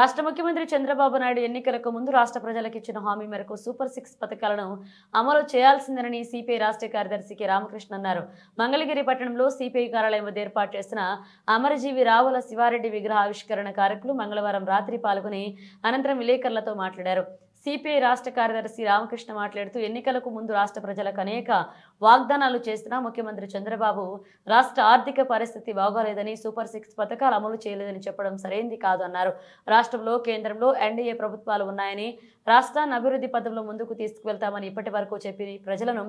రాష్ట్ర ముఖ్యమంత్రి చంద్రబాబు నాయుడు ఎన్నికలకు ముందు రాష్ట్ర ప్రజలకు ఇచ్చిన హామీ మేరకు సూపర్ 6 పథకాలను అమలు చేయాల్సిందేనని సిపిఐ రాష్ట్ర కార్యదర్శి కె రామకృష్ణ అన్నారు. మంగళగిరి పట్టణంలో సిపిఐ కార్యాలయం వద్ద ఏర్పాటు చేసిన అమరజీవి రావుల శివారెడ్డి విగ్రహ ఆవిష్కరణ కార్యక్రమంలో మంగళవారం రాత్రి పాల్గొని అనంతరం విలేకరులతో మాట్లాడారు. సిపిఐ రాష్ట్ర కార్యదర్శి రామకృష్ణ మాట్లాడుతూ ఎన్నికలకు ముందు రాష్ట్ర ప్రజలకు అనేక వాగ్దానాలు చేస్తున్నా ముఖ్యమంత్రి చంద్రబాబు రాష్ట్ర ఆర్థిక పరిస్థితి బాగోలేదని సూపర్ 6 పథకాలు అమలు చేయలేదని చెప్పడం సరైంది కాదు అన్నారు. రాష్ట్రంలో కేంద్రంలో ఎన్డీఏ ప్రభుత్వాలు ఉన్నాయని రాష్ట్రాన్ని అభివృద్ధి పథంలో ముందుకు తీసుకువెళ్తామని ఇప్పటి వరకు చెప్పి ప్రజలను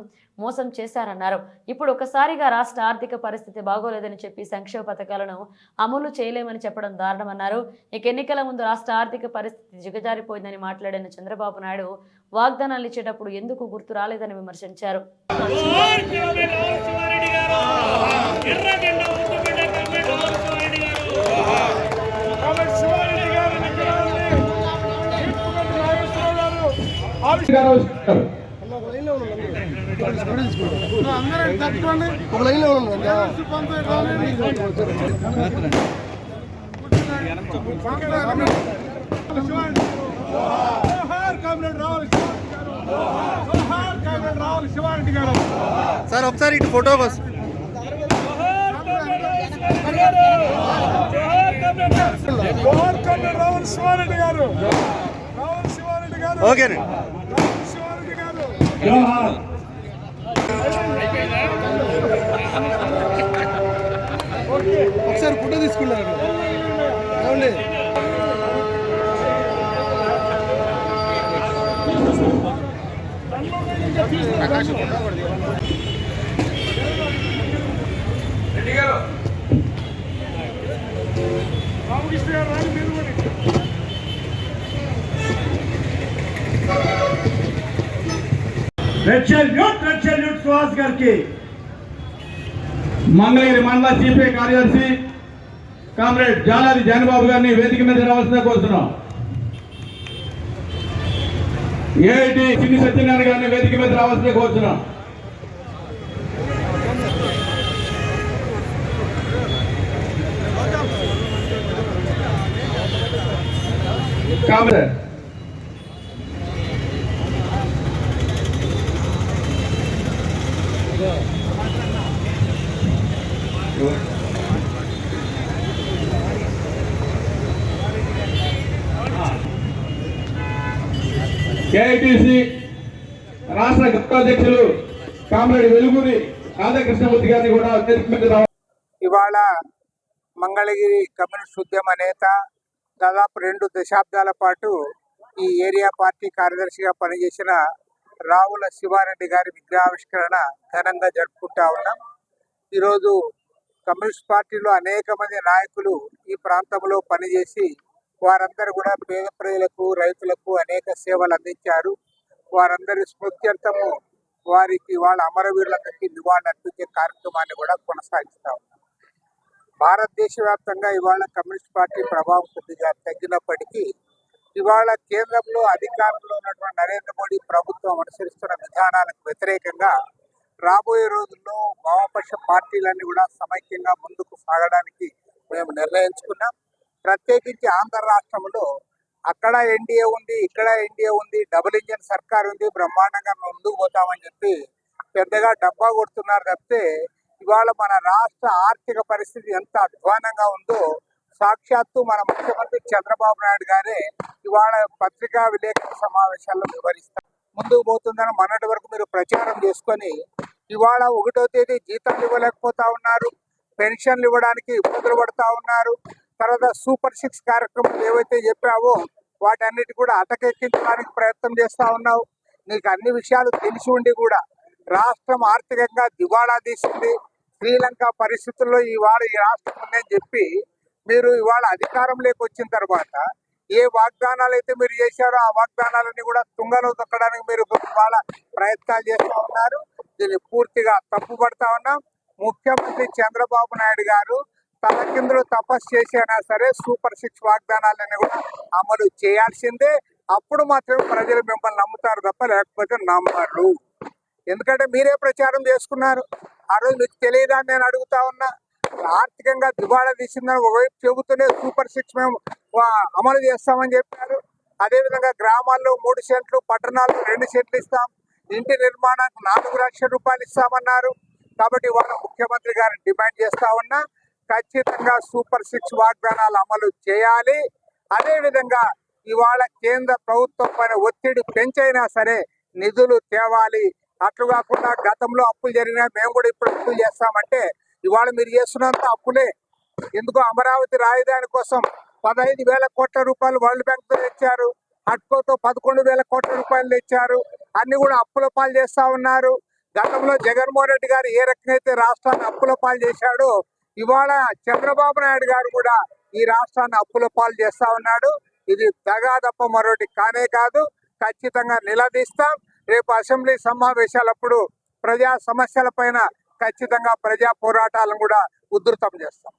మోసం చేశారన్నారు. ఇప్పుడు ఒకసారిగా రాష్ట్ర ఆర్థిక పరిస్థితి బాగోలేదని చెప్పి సంక్షేమ పథకాలను అమలు చేయలేమని చెప్పడం దారుణమన్నారు. ఇక ఎన్నికల ముందు రాష్ట్ర ఆర్థిక పరిస్థితి దిగజారిపోయిందని మాట్లాడిన చంద్రబాబు నాయుడు వాగ్దానాలు ఇచ్చేటప్పుడు ఎందుకు గుర్తు రాలేదని విమర్శించారు. సార్ ఒకసారి ఇటు ఫోటో కోసం ఓకేనండి. ఒకసారి ఫోటో తీసుకున్నారు. సుహాస్ గారికి మంగళగిరి మండల సిపిఐ కార్యదర్శి కామ్రేడ్ జాలాది జానబాబు గారిని వేదిక మీద రావాల్సిన కోరుతున్నాం. ఏఐటి చిన్ని సత్యనారాయణ గారిని వేదిక మీద రావాల్సిన కోరుతున్నాం. కామ్రేడ్ ఏఐటిసి రాష్ట్ర గౌరవాధ్యక్షులు కామ్రేడ్ వెలుగురి రాధాకృష్ణమూర్తి గారిని కూడా ఇవాళ మంగళగిరి కమ్యూనిస్ట్ ఉద్యమ నేత దాదాపు 2 దశాబ్దాల పాటు ఈ ఏరియా పార్టీ కార్యదర్శిగా పనిచేసిన రావుల శివారెడ్డి గారి విగ్రహావిష్కరణ ఘనంగా జరుపుకుంటా ఉన్నాం. ఈరోజు కమ్యూనిస్ట్ పార్టీలో అనేక మంది నాయకులు ఈ ప్రాంతంలో పనిచేసి వారందరూ కూడా పేద ప్రజలకు రైతులకు అనేక సేవలు అందించారు. వారందరి స్మృత్యర్థము వారికి వాళ్ళ అమరవీరులందరికీ నివాళులు అర్పించే కార్యక్రమాన్ని కూడా కొనసాగిస్తా ఉన్నాం. భారతదేశ వ్యాప్తంగా ఇవాళ కమ్యూనిస్ట్ పార్టీ ప్రభావం కొద్దిగా తగ్గినప్పటికీ ఇవాళ కేంద్రంలో అధికారంలో ఉన్నటువంటి నరేంద్ర మోడీ ప్రభుత్వం అనుసరిస్తున్న విధానాలకు వ్యతిరేకంగా రాబోయే రోజుల్లో వామపక్ష పార్టీలన్నీ కూడా సమైక్యంగా ముందుకు సాగడానికి మేము నిర్ణయించుకున్నాం. ప్రత్యేకించి ఆంధ్ర రాష్ట్రంలో అక్కడ ఎన్డీఏ ఉంది, ఇక్కడ ఎన్డీఏ ఉంది, డబుల్ ఇంజన్ సర్కార్ ఉంది, బ్రహ్మాండంగా ముందుకు పోతామని చెప్పి పెద్దగా డబ్బా కొడుతున్నారు తప్పితే ఇవాళ మన రాష్ట్ర ఆర్థిక పరిస్థితి ఎంత అధ్వానంగా ఉందో సాక్షాత్తు మన ముఖ్యమంత్రి చంద్రబాబు నాయుడు గారే ఇవాళ పత్రికా విలేకరుల సమావేశాల్లో వివరిస్తారు. ముందుకు పోతుందని మొన్నటి వరకు మీరు ప్రచారం చేసుకొని ఇవాళ 1వ తేదీ జీతాలు ఇవ్వలేకపోతా ఉన్నారు, పెన్షన్లు ఇవ్వడానికి ఇబ్బందులు పడుతూ ఉన్నారు. తర్వాత సూపర్ 6 కార్యక్రమాలు ఏవైతే చెప్పావో వాటన్నిటి కూడా అటకెక్కించడానికి ప్రయత్నం చేస్తూ ఉన్నావు. నీకు అన్ని విషయాలు తెలిసి ఉండి కూడా రాష్ట్రం ఆర్థికంగా దివాళా తీసింది. శ్రీలంక పరిస్థితుల్లో ఇవాళ ఈ రాష్ట్రం ఉందని చెప్పి మీరు ఇవాళ అధికారంలోకి వచ్చిన తర్వాత ఏ వాగ్దానాలు అయితే మీరు చేశారో ఆ వాగ్దానాలన్నీ కూడా తుంగలో తొక్కడానికి మీరు ఇవాళ ప్రయత్నాలు చేస్తూ ఉన్నారు. దీన్ని పూర్తిగా తప్పుపడతా ఉన్నాం. ముఖ్యమంత్రి చంద్రబాబు నాయుడు గారు తలకిందులు తపస్సు చేసినా సరే సూపర్ 6 వాగ్దానాలన్నీ కూడా అమలు చేయాల్సిందే. అప్పుడు మాత్రమే ప్రజలు మిమ్మల్ని నమ్ముతారు తప్ప లేకపోతే నమ్మరు. ఎందుకంటే మీరే ప్రచారం చేసుకున్నారు. ఆ రోజు మీకు తెలియదా నేను అడుగుతా ఉన్నా. ఆర్థికంగా దివాళా తీసిందని ఒకవైపు చెబుతూనే సూపర్ 6 మేము అమలు చేస్తామని చెప్పారు. అదేవిధంగా గ్రామాల్లో 3 సెంట్లు, పట్టణాల్లో 2 సెంట్లు ఇస్తాం, ఇంటి నిర్మాణానికి 4 లక్షల రూపాయలు ఇస్తామన్నారు. కాబట్టి ఇవాళ ముఖ్యమంత్రి గారిని డిమాండ్ చేస్తా ఉన్నా, ఖచ్చితంగా సూపర్ 6 వాగ్దానాలు అమలు చేయాలి. అదేవిధంగా ఇవాళ కేంద్ర ప్రభుత్వం పైన ఒత్తిడి పెంచైనా సరే నిధులు తేవాలి. అట్లు కాకుండా గతంలో అప్పులు జరిగినా మేము కూడా ఇప్పుడు అప్పులు చేస్తామంటే ఇవాళ మీరు చేస్తున్నంత అప్పులే. ఎందుకో అమరావతి రాజధాని కోసం 15,000 కోట్ల రూపాయలు వరల్డ్ బ్యాంక్ తో తెచ్చారు, హట్కోతో 11,000 కోట్ల రూపాయలు తెచ్చారు. అన్ని కూడా అప్పుల పాలు చేస్తా ఉన్నారు. గతంలో జగన్మోహన్ రెడ్డి గారు ఏ రకంగా అయితే రాష్ట్రాన్ని అప్పుల పాలు చేశాడో ఇవాళ చంద్రబాబు నాయుడు గారు కూడా ఈ రాష్ట్రాన్ని అప్పుల పాలు చేస్తా ఉన్నాడు. ఇది దగా తప్ప మరొకటి కానే కాదు. ఖచ్చితంగా నిలదీస్తాం. రేపు అసెంబ్లీ సమావేశాలప్పుడు ప్రజా సమస్యల పైన ఖచ్చితంగా ప్రజా పోరాటాలను కూడా ఉధృతం చేస్తాం.